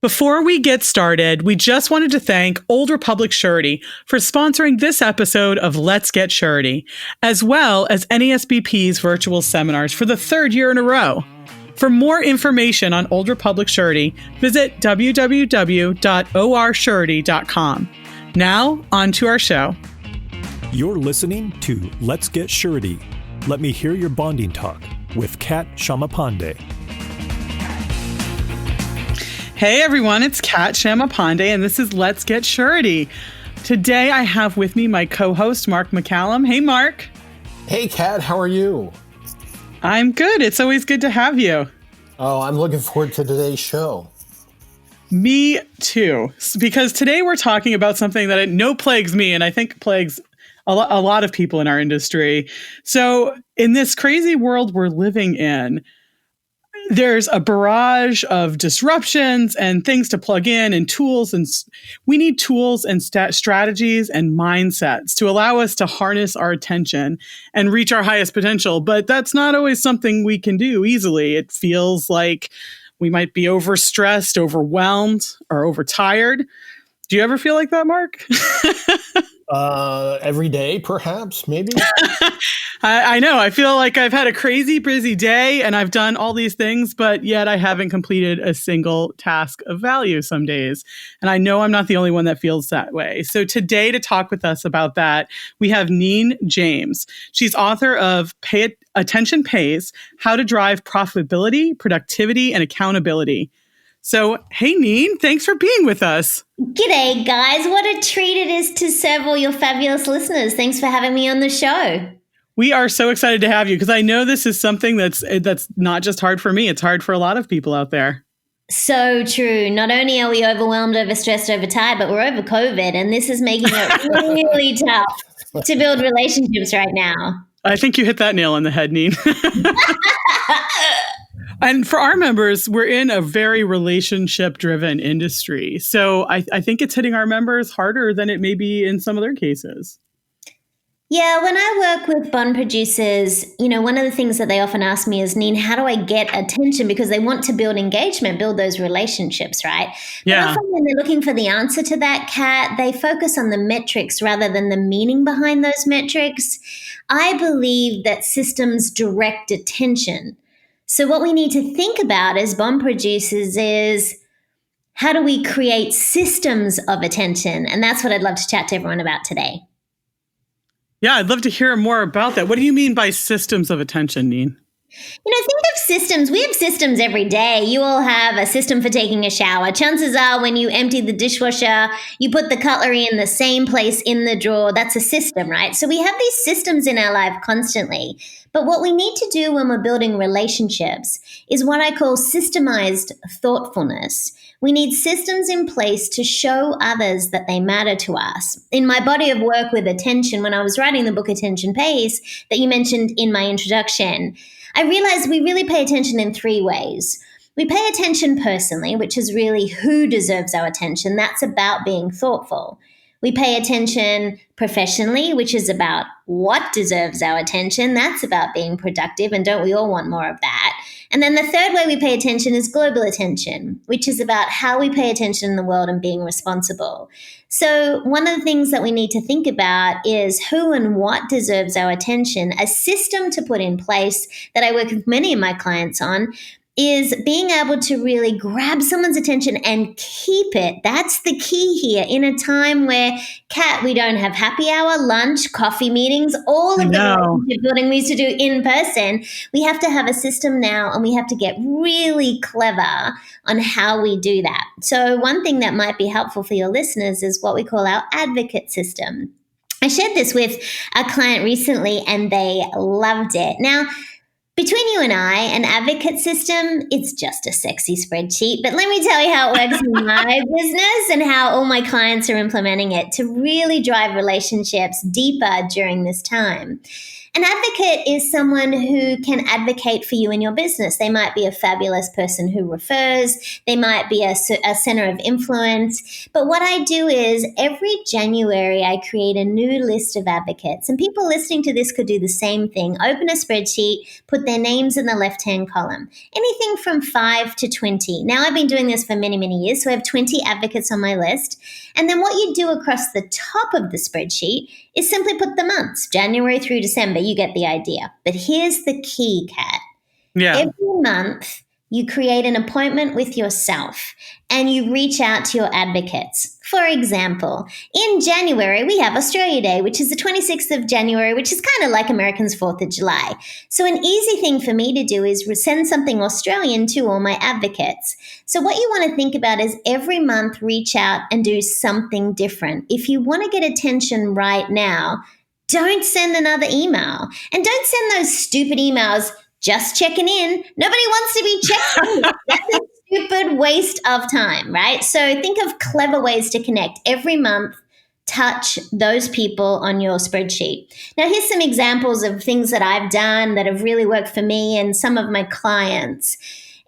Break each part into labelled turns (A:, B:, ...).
A: Before we get started, we just wanted to thank Old Republic Surety for sponsoring this episode of Let's Get Surety, as well as NASBP's virtual seminars for the third year in a row. For more information on Old Republic Surety, visit www.orsurety.com. Now, on to our show.
B: You're listening to Let's Get Surety. Let me hear your bonding talk with Kat Shamapande.
A: Hey everyone, it's Kat Shamapande, and this is Let's Get Surety. Today I have with me my co-host, Mark McCallum. Hey, Mark.
C: Hey, Kat, how are you?
A: I'm good. It's always good to have you.
C: Oh, I'm looking forward to today's show.
A: Me too, because today we're talking about something that I know plagues me, and I think plagues a lot of people in our industry. So in this crazy world we're living in, there's a barrage of disruptions and things to plug in and tools. And we need tools and strategies and mindsets to allow us to harness our attention and reach our highest potential. But that's not always something we can do easily. It feels like we might be overstressed, overwhelmed, or overtired. Do you ever feel like that, Mark?
C: Every day, perhaps, maybe.
A: I know. I feel like I've had a crazy busy day and I've done all these things, but yet I haven't completed a single task of value some days. And I know I'm not the only one that feels that way. So today, to talk with us about that, we have Neen James. She's author of Attention Pays: How to Drive Profitability, Productivity, and Accountability. So, hey, Neen, thanks for being with us.
D: G'day, guys. What a treat it is to serve all your fabulous listeners. Thanks for having me on the show.
A: We are so excited to have you because I know this is something that's not just hard for me. It's hard for a lot of people out there.
D: So true. Not only are we overwhelmed, overstressed, overtired, but we're over COVID, and this is making it really tough to build relationships right now.
A: I think you hit that nail on the head, Neen. And for our members, we're in a very relationship-driven industry. So I think it's hitting our members harder than it may be in some other cases.
D: Yeah, when I work with bond producers, one of the things that they often ask me is, Neen, how do I get attention? Because they want to build engagement, build those relationships, right?
A: Yeah.
D: But often when they're looking for the answer to that, Kat, they focus on the metrics rather than the meaning behind those metrics. I believe that systems direct attention. So what we need to think about as bond producers is, how do we create systems of attention? And that's what I'd love to chat to everyone about today.
A: Yeah, I'd love to hear more about that. What do you mean by systems of attention, Neen?
D: Think of systems. We have systems every day. You all have a system for taking a shower. Chances are when you empty the dishwasher, you put the cutlery in the same place in the drawer. That's a system, right? So we have these systems in our life constantly. But what we need to do when we're building relationships is what I call systemized thoughtfulness. We need systems in place to show others that they matter to us. In my body of work with attention, when I was writing the book Attention Pays that you mentioned in my introduction, I realized we really pay attention in three ways. We pay attention personally, which is really who deserves our attention. That's about being thoughtful. We pay attention professionally, which is about what deserves our attention. That's about being productive, and don't we all want more of that? And then the third way we pay attention is global attention, which is about how we pay attention in the world and being responsible. So one of the things that we need to think about is who and what deserves our attention. A system to put in place that I work with many of my clients on is being able to really grab someone's attention and keep it. That's the key here. In a time where, Kat, we don't have happy hour, lunch, coffee meetings, all of the relationship building we used to do in person, we have to have a system now, and we have to get really clever on how we do that. So one thing that might be helpful for your listeners is what we call our advocate system. I shared this with a client recently and they loved it. Now, between you and I, an advocate system, it's just a sexy spreadsheet. But let me tell you how it works in my business and how all my clients are implementing it to really drive relationships deeper during this time. An advocate is someone who can advocate for you in your business. They might be a fabulous person who refers. They might be a center of influence. But what I do is every January, I create a new list of advocates. And people listening to this could do the same thing. Open a spreadsheet, put their names in the left-hand column. Anything from 5 to 20. Now, I've been doing this for many, many years, so I have 20 advocates on my list. And then what you do across the top of the spreadsheet is simply put the months, January through December. You get the idea. But here's the key, Kat.
A: Yeah.
D: Every month, you create an appointment with yourself and you reach out to your advocates. For example, in January, we have Australia Day, which is the 26th of January, which is kind of like Americans' 4th of July. So an easy thing for me to do is send something Australian to all my advocates. So what you want to think about is every month, reach out and do something different. If you want to get attention right now, don't send another email. And don't send those stupid emails, just checking in. Nobody wants to be checking in. That's a stupid waste of time, right? So think of clever ways to connect. Every month, touch those people on your spreadsheet. Now, here's some examples of things that I've done that have really worked for me and some of my clients.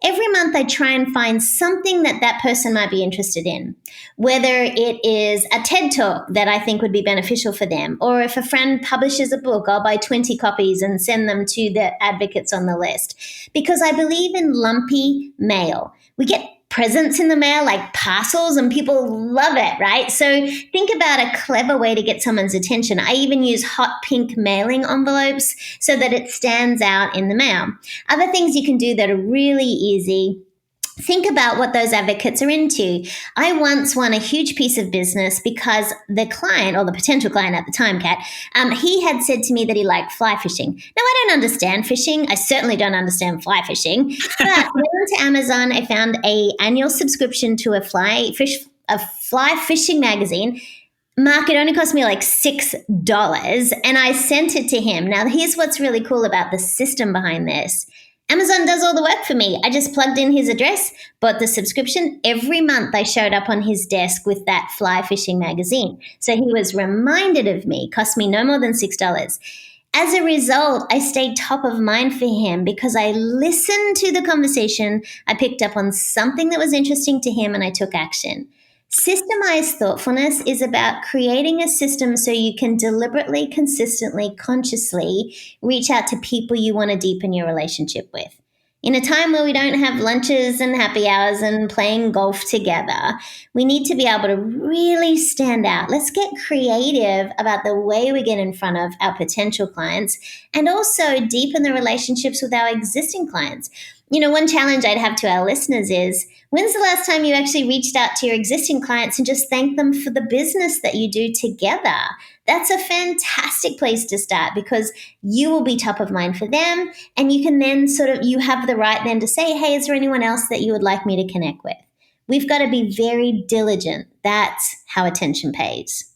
D: Every month, I try and find something that person might be interested in, whether it is a TED Talk that I think would be beneficial for them, or if a friend publishes a book, I'll buy 20 copies and send them to the advocates on the list, because I believe in lumpy mail. We get presents in the mail like parcels and people love it, right? So think about a clever way to get someone's attention. I even use hot pink mailing envelopes so that it stands out in the mail. Other things you can do that are really easy. Think about what those advocates are into. I once won a huge piece of business because the client, or the potential client at the time, Kat, he had said to me that he liked fly fishing. Now, I don't understand fishing. I certainly don't understand fly fishing. But I went to Amazon. I found an annual subscription to a fly fishing magazine. Mark, it only cost me like $6, and I sent it to him. Now, here's what's really cool about the system behind this. Amazon does all the work for me. I just plugged in his address, bought the subscription. Every month I showed up on his desk with that fly fishing magazine. So he was reminded of me. Cost me no more than $6. As a result, I stayed top of mind for him because I listened to the conversation. I picked up on something that was interesting to him and I took action. Systemized thoughtfulness is about creating a system so you can deliberately, consistently, consciously reach out to people you want to deepen your relationship with. In a time where we don't have lunches and happy hours and playing golf together, we need to be able to really stand out. Let's get creative about the way we get in front of our potential clients and also deepen the relationships with our existing clients. You know, one challenge I'd have to our listeners is, when's the last time you actually reached out to your existing clients and just thanked them for the business that you do together? That's a fantastic place to start because you will be top of mind for them. And you can then you have the right then to say, hey, is there anyone else that you would like me to connect with? We've got to be very diligent. That's how attention pays.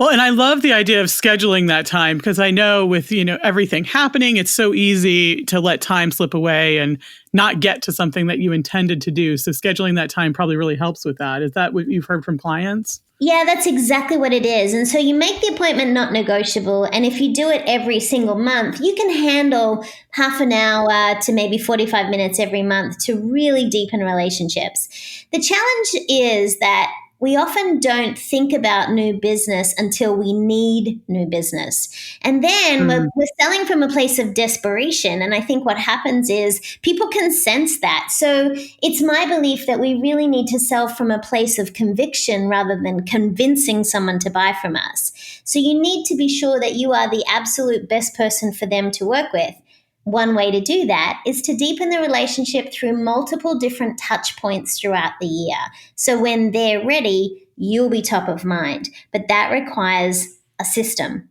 A: Well, and I love the idea of scheduling that time because I know with, everything happening, it's so easy to let time slip away and not get to something that you intended to do. So scheduling that time probably really helps with that. Is that what you've heard from clients?
D: Yeah, that's exactly what it is. And so you make the appointment not negotiable. And if you do it every single month, you can handle half an hour to maybe 45 minutes every month to really deepen relationships. The challenge is that we often don't think about new business until we need new business. And then we're selling from a place of desperation. And I think what happens is people can sense that. So it's my belief that we really need to sell from a place of conviction rather than convincing someone to buy from us. So you need to be sure that you are the absolute best person for them to work with. One way to do that is to deepen the relationship through multiple different touch points throughout the year. So when they're ready, you'll be top of mind. But that requires a system.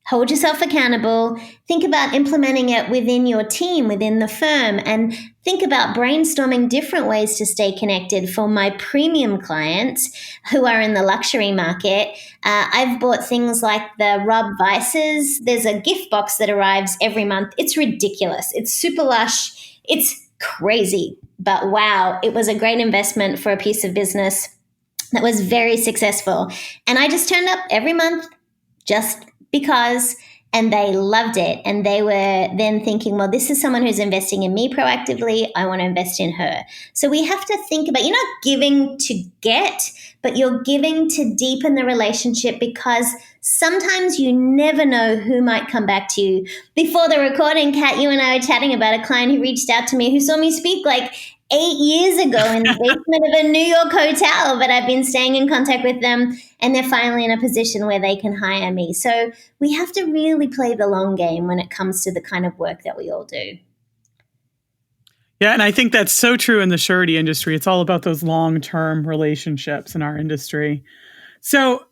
D: Hold yourself accountable. Think about implementing it within your team, within the firm, and think about brainstorming different ways to stay connected. For my premium clients who are in the luxury market, I've bought things like the Rob Vices. There's a gift box that arrives every month. It's ridiculous. It's super lush. It's crazy. But wow, it was a great investment for a piece of business that was very successful. And I just turned up every month just because, and they loved it. And they were then thinking, well, this is someone who's investing in me proactively. I want to invest in her. So we have to think about, you're not giving to get, but you're giving to deepen the relationship, because sometimes you never know who might come back to you. Before the recording, Kat, you and I were chatting about a client who reached out to me who saw me speak like 8 years ago in the basement of a New York hotel, but I've been staying in contact with them, and they're finally in a position where they can hire me. So we have to really play the long game when it comes to the kind of work that we all do.
A: Yeah, and I think that's so true in the surety industry. It's all about those long-term relationships in our industry. So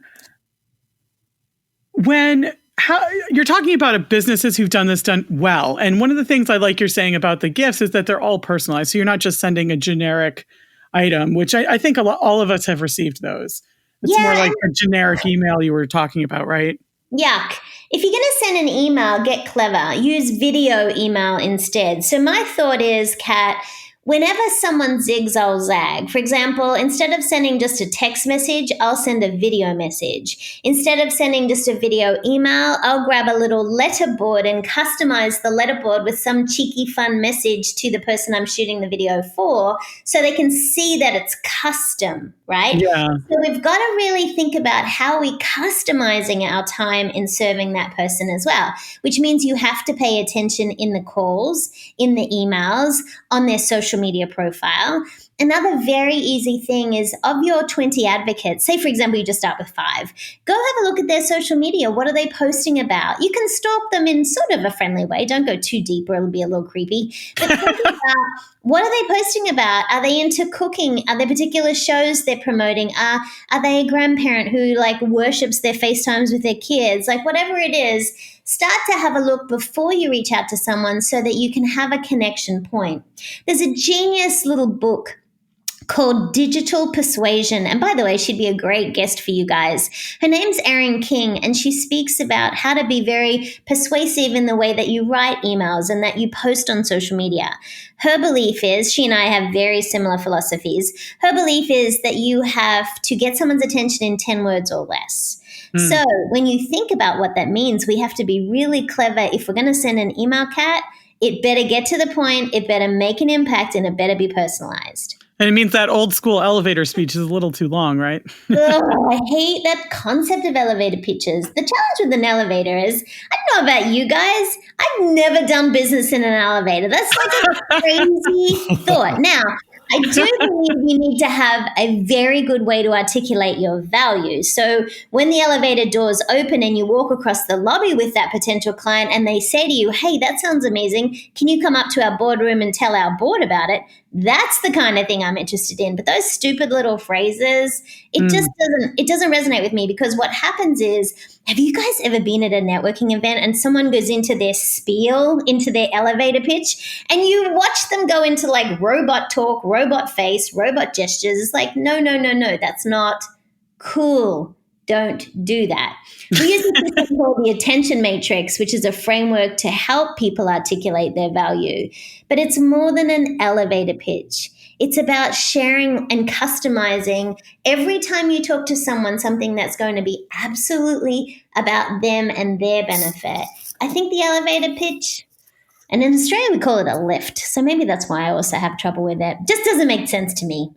A: how you're talking about businesses who've done well. And one of the things I like you're saying about the gifts is that they're all personalized. So you're not just sending a generic item, which I think all of us have received those. It's more like a generic email you were talking about, right?
D: Yuck. If you're going to send an email, get clever. Use video email instead. So my thought is, Kat, whenever someone zigs, I'll zag. For example, instead of sending just a text message, I'll send a video message. Instead of sending just a video email, I'll grab a little letterboard and customize the letterboard with some cheeky, fun message to the person I'm shooting the video for, so they can see that it's custom, right?
A: Yeah.
D: So we've got to really think about how we're customizing our time in serving that person as well, which means you have to pay attention in the calls, in the emails, on their social media profile. Another very easy thing is, of your 20 advocates, say, for example, you just start with 5, go have a look at their social media. What are they posting about? You can stalk them in sort of a friendly way. Don't go too deep or it'll be a little creepy. But think about, what are they posting about? Are they into cooking? Are there particular shows they're promoting? Are they a grandparent who like worships their FaceTimes with their kids? Like whatever it is, start to have a look before you reach out to someone so that you can have a connection point. There's a genius little book called Digital Persuasion. And by the way, she'd be a great guest for you guys. Her name's Erin King, and she speaks about how to be very persuasive in the way that you write emails and that you post on social media. Her belief is, she and I have very similar philosophies. Her belief is that you have to get someone's attention in 10 words or less. So when you think about what that means, we have to be really clever. If we're going to send an email, Kat, it better get to the point, it better make an impact, and it better be personalized.
A: And it means that old school elevator speech is a little too long, right?
D: I hate that concept of elevator pitches. The challenge with an elevator is, I don't know about you guys, I've never done business in an elevator. That's like a crazy thought. Now, I do believe you need to have a very good way to articulate your values. So when the elevator doors open and you walk across the lobby with that potential client and they say to you, hey, that sounds amazing. Can you come up to our boardroom and tell our board about it? That's the kind of thing I'm interested in. But those stupid little phrases, it doesn't resonate with me, because what happens is, have you guys ever been at a networking event and someone goes into their spiel, into their elevator pitch, and you watch them go into like robot talk, robot face, robot gestures? It's like, no, that's not cool. Don't do that. We use a system called the attention matrix, which is a framework to help people articulate their value. But it's more than an elevator pitch. It's about sharing and customizing every time you talk to someone something that's going to be absolutely about them and their benefit. I think the elevator pitch, and in Australia we call it a lift, so maybe that's why I also have trouble with it. Just doesn't make sense to me.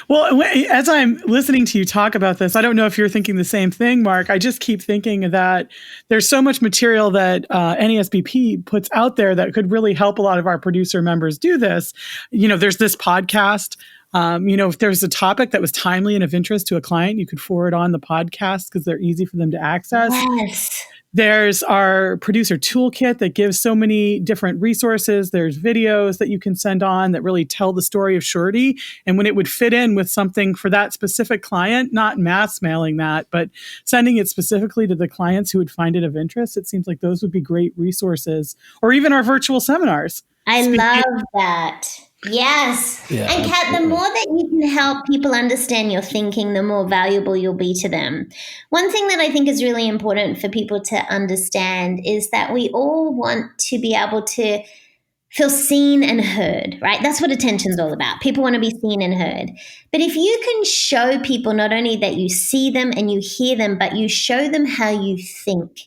A: Well, as I'm listening to you talk about this, I don't know if you're thinking the same thing, Mark. I just keep thinking that there's so much material that NASBP puts out there that could really help a lot of our producer members do this. You know, there's this podcast. If there's a topic that was timely and of interest to a client, you could forward on the podcast because they're easy for them to access.
D: Yes.
A: There's our producer toolkit that gives so many different resources. There's videos that you can send on that really tell the story of surety. And when it would fit in with something for that specific client, not mass mailing that, but sending it specifically to the clients who would find it of interest, it seems like those would be great resources. Or even our virtual seminars.
D: I love that. Yes.
C: Yeah,
D: and Kat, the
C: absolutely.
D: more that you can help people understand your thinking, the more valuable you'll be to them. One thing that I think is really important for people to understand is that we all want to be able to feel seen and heard, right? That's what attention's all about. People want to be seen and heard. But if you can show people not only that you see them and you hear them, but you show them how you think,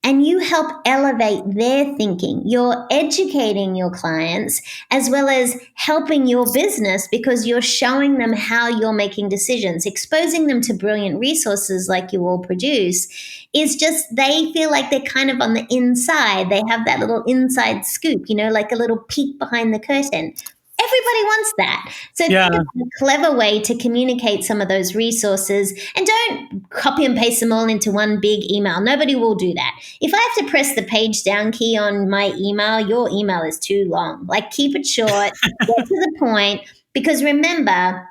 D: and you help elevate their thinking. You're educating your clients as well as helping your business because you're showing them how you're making decisions. Exposing them to brilliant resources like you all produce is just, they feel like they're kind of on the inside. They have that little inside scoop, like a little peek behind the curtain. Everybody wants that. So think of a clever way to communicate some of those resources, and don't copy and paste them all into one big email. Nobody will do that. If I have to press the page down key on my email, your email is too long. Like, keep it short, get to the point, because remember,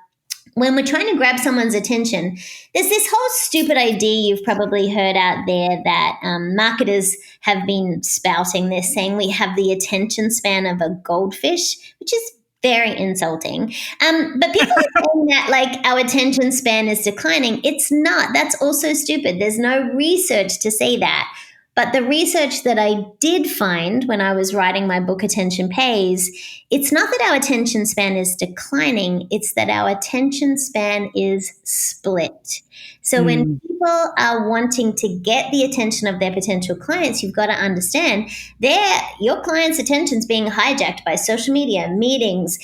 D: when we're trying to grab someone's attention, there's this whole stupid idea you've probably heard out there that marketers have been spouting. They're saying we have the attention span of a goldfish, which is very insulting. But people are saying that like our attention span is declining. It's not. That's also stupid. There's no research to say that. But the research that I did find when I was writing my book, Attention Pays, it's not that our attention span is declining. It's that our attention span is split. So when people are wanting to get the attention of their potential clients, you've got to understand your client's attention is being hijacked by social media, meetings,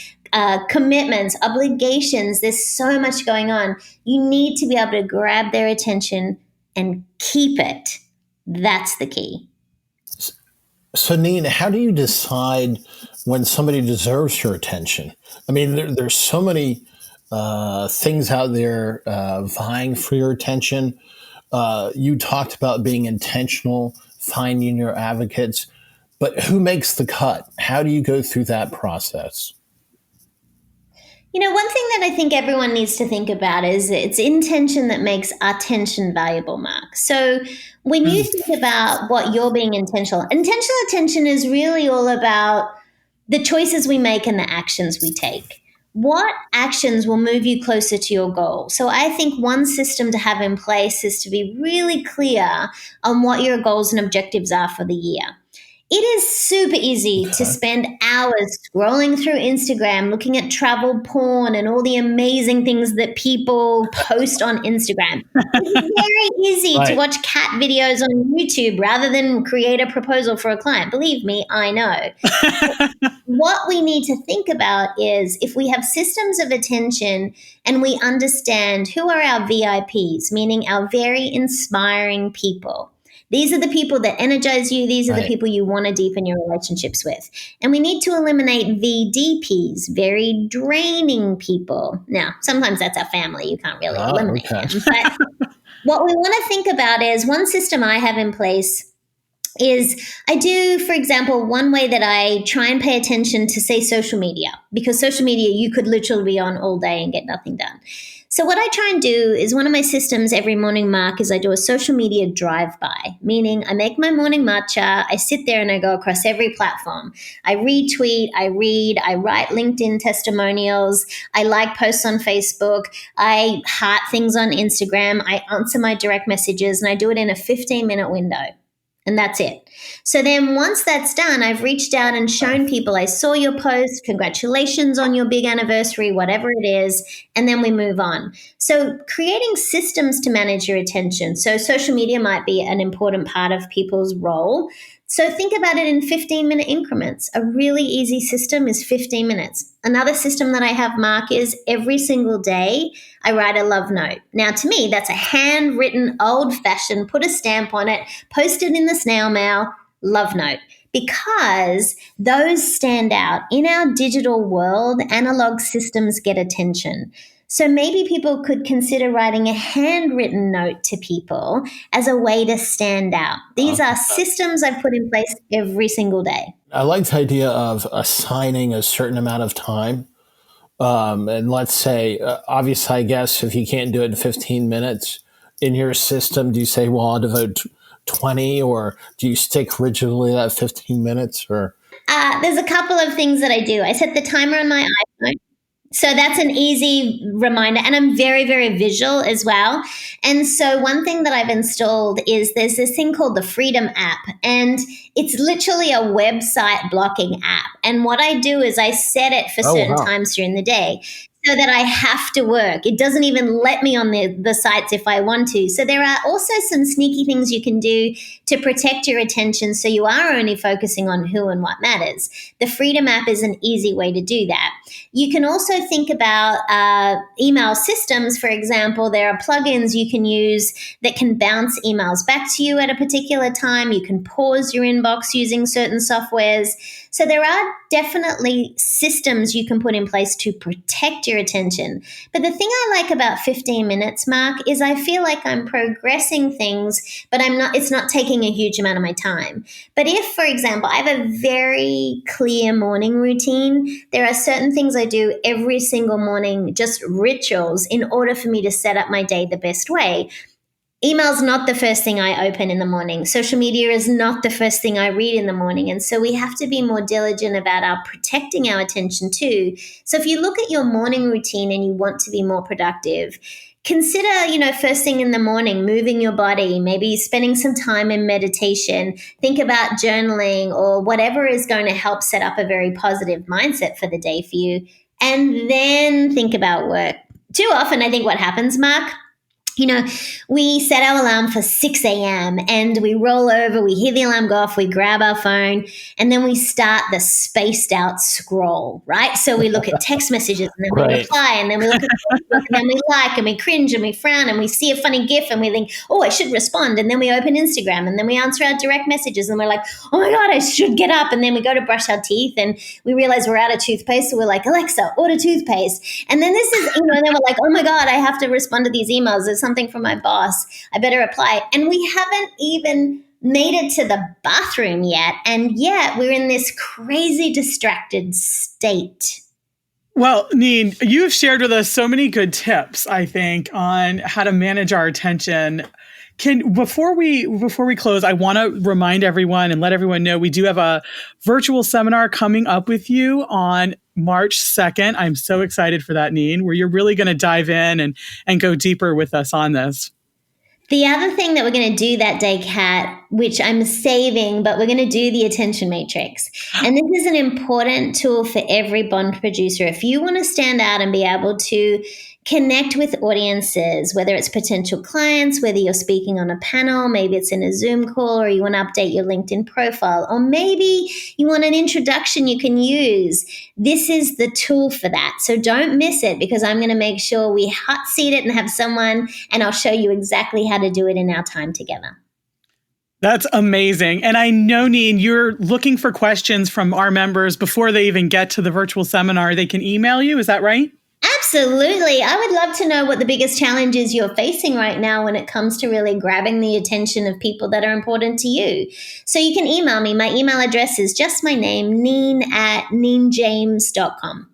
D: commitments, obligations. There's so much going on. You need to be able to grab their attention and keep it. That's the key.
C: So, Nina, how do you decide when somebody deserves your attention? I mean, there's so many things out there vying for your attention. You talked about being intentional, finding your advocates, but who makes the cut? How do you go through that process?
D: One thing that I think everyone needs to think about is it's intention that makes attention valuable, Mark. So when you think about what you're being intentional attention is really all about the choices we make and the actions we take. What actions will move you closer to your goal? So I think one system to have in place is to be really clear on what your goals and objectives are for the year. It is super easy to spend hours scrolling through Instagram, looking at travel porn and all the amazing things that people post on Instagram. It's very easy to watch cat videos on YouTube rather than create a proposal for a client. Believe me, I know. What we need to think about is if we have systems of attention and we understand who are our VIPs, meaning our very inspiring people. These are the people that energize you. These are the people you want to deepen your relationships with. And we need to eliminate VDPs, very draining people. Now, sometimes that's our family. You can't really eliminate them. But what we want to think about is one system I have in place is I do, for example, one way that I try and pay attention to, say, social media, because social media you could literally be on all day and get nothing done. So what I try and do is one of my systems every morning, Mark, is I do a social media drive-by, meaning I make my morning matcha, I sit there and I go across every platform. I retweet, I read, I write LinkedIn testimonials, I like posts on Facebook, I heart things on Instagram, I answer my direct messages, and I do it in a 15-minute window. And that's it. So then once that's done, I've reached out and shown people I saw your post, congratulations on your big anniversary, whatever it is, and then we move on. So creating systems to manage your attention. So social media might be an important part of people's role. So think about it in 15-minute increments. A really easy system is 15 minutes. Another system that I have, Mark, is every single day I write a love note. Now, to me, that's a handwritten, old-fashioned, put a stamp on it, post it in the snail mail, love note. Because those stand out. In our digital world, analog systems get attention. So maybe people could consider writing a handwritten note to people as a way to stand out. These are systems I've put in place every single day.
C: I like the idea of assigning a certain amount of time. And let's say, obviously, I guess if you can't do it in 15 minutes in your system, do you say, well, I'll devote 20, or do you stick rigidly at 15 minutes? Or
D: there's a couple of things that I do. I set the timer on my iPhone. So that's an easy reminder. And I'm very, very visual as well. And so one thing that I've installed is there's this thing called the Freedom app. And it's literally a website blocking app. And what I do is I set it for certain times during the day. so that I have to work. It doesn't even let me on the sites if I want to. So there are also some sneaky things you can do to protect your attention so you are only focusing on who and what matters. The Freedom app is an easy way to do that. You can also think about email systems. For example, there are plugins you can use that can bounce emails back to you at a particular time. You can pause your inbox using certain softwares. So there are definitely systems you can put in place to protect your attention. But the thing I like about 15 minutes, Mark, is I feel like I'm progressing things, but it's not taking a huge amount of my time. But if, for example, I have a very clear morning routine, there are certain things I do every single morning, just rituals, in order for me to set up my day the best way. Email's not the first thing I open in the morning. Social media is not the first thing I read in the morning. And so we have to be more diligent about our protecting our attention too. So if you look at your morning routine and you want to be more productive, consider, first thing in the morning, moving your body, maybe spending some time in meditation, think about journaling or whatever is going to help set up a very positive mindset for the day for you. And then think about work. Too often, I think what happens, Mark, we set our alarm for 6 a.m. and we roll over, we hear the alarm go off, we grab our phone, and then we start the spaced out scroll, right? So we look at text messages and then we reply, and then we look at Facebook and then we like and we cringe and we frown and we see a funny GIF and we think, oh, I should respond. And then we open Instagram and then we answer our direct messages and we're like, oh my God, I should get up. And then we go to brush our teeth and we realize we're out of toothpaste. So we're like, Alexa, order toothpaste. And then this is, and then we're like, oh my God, I have to respond to these emails. There's something from my boss. I better reply. And we haven't even made it to the bathroom yet. And yet we're in this crazy distracted state.
A: Well, Neen, you've shared with us so many good tips, I think, on how to manage our attention. Before we close, I want to remind everyone and let everyone know we do have a virtual seminar coming up with you on March 2nd. I'm so excited for that, Neen, where you're really going to dive in and go deeper with us on this.
D: The other thing that we're going to do that day, Kat, which I'm saving, but we're going to do the attention matrix. And this is an important tool for every bond producer. If you want to stand out and be able to connect with audiences, whether it's potential clients, whether you're speaking on a panel, maybe it's in a Zoom call, or you want to update your LinkedIn profile, or maybe you want an introduction you can use. This is the tool for that. So don't miss it, because I'm going to make sure we hot seat it and have someone, and I'll show you exactly how to do it in our time together.
A: That's amazing. And I know, Neen, you're looking for questions from our members before they even get to the virtual seminar. They can email you. Is that right?
D: Absolutely. I would love to know what the biggest challenges you're facing right now when it comes to really grabbing the attention of people that are important to you. So you can email me. My email address is just my name, neen@neenjames.com.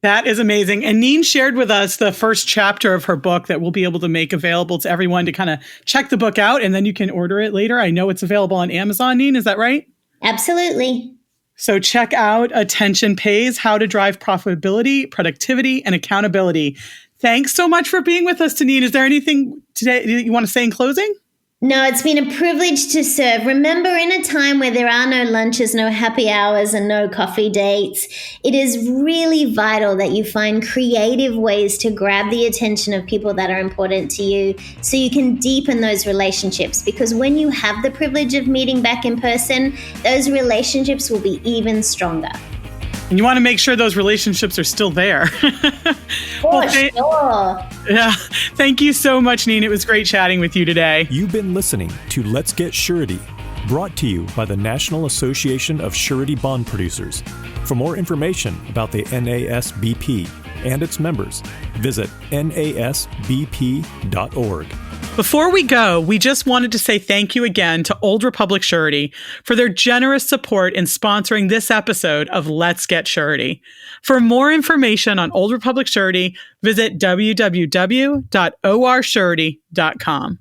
A: That is amazing. And Neen shared with us the first chapter of her book that we'll be able to make available to everyone to kind of check the book out, and then you can order it later. I know it's available on Amazon, Neen. Is that right?
D: Absolutely.
A: So check out Attention Pays, How to Drive Profitability, Productivity, and Accountability. Thanks so much for being with us, Neen. Is there anything today you want to say in closing?
D: No, it's been a privilege to serve. Remember, in a time where there are no lunches, no happy hours, and no coffee dates, it is really vital that you find creative ways to grab the attention of people that are important to you so you can deepen those relationships. Because when you have the privilege of meeting back in person, those relationships will be even stronger.
A: And you want to make sure those relationships are still there.
D: Sure.
A: Yeah. Thank you so much, Neen. It was great chatting with you today.
B: You've been listening to Let's Get Surety, brought to you by the National Association of Surety Bond Producers. For more information about the NASBP and its members, visit nasbp.org.
A: Before we go, we just wanted to say thank you again to Old Republic Surety for their generous support in sponsoring this episode of Let's Get Surety. For more information on Old Republic Surety, visit www.orsurety.com.